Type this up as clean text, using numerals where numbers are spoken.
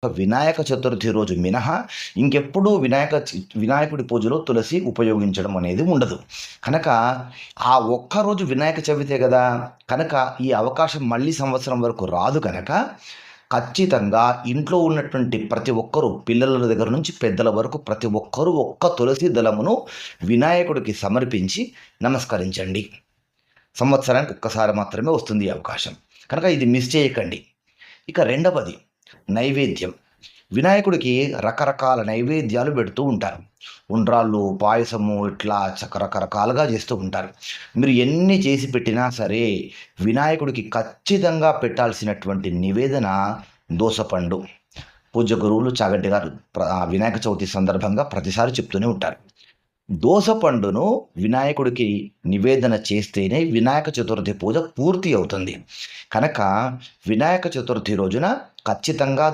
వినాయక చతుర్థి రోజు మినహా ఇంకెప్పుడూ వినాయకుడి పూజలో తులసి ఉపయోగించడం అనేది ఉండదు. కనుక ఆ ఒక్కరోజు వినాయక చవితే కదా! కనుక ఈ అవకాశం మళ్ళీ సంవత్సరం వరకు రాదు కనుక ఖచ్చితంగా ఇంట్లో ఉన్నటువంటి ప్రతి ఒక్కరూ పిల్లల దగ్గర నుంచి పెద్దల వరకు ప్రతి ఒక్కరూ ఒక్క తులసి దళమును వినాయకుడికి సమర్పించి నమస్కరించండి. సంవత్సరానికి ఒక్కసారి మాత్రమే వస్తుంది ఈ అవకాశం. కనుక ఇది మిస్ చేయకండి. ఇక రెండవది నైవేద్యం. వినాయకుడికి రకరకాల నైవేద్యాలు పెడుతూ ఉంటారు. ఉండ్రాళ్ళు, పాయసము ఇట్లా రకరకాలుగా చేస్తూ ఉంటారు. మీరు ఎన్ని చేసి పెట్టినా సరే వినాయకుడికి ఖచ్చితంగా పెట్టాల్సినటువంటి నివేదన దోసపండు. పూజ్య గురువులు చాగంటి గారు వినాయక చవితి సందర్భంగా ప్రతిసారి చెప్తూనే ఉంటారు. దోసపండును వినాయకుడికి నివేదన చేస్తేనే వినాయక చతుర్థి పూజ పూర్తి అవుతుంది. కనుక వినాయక చతుర్థి రోజున ఖచ్చితంగా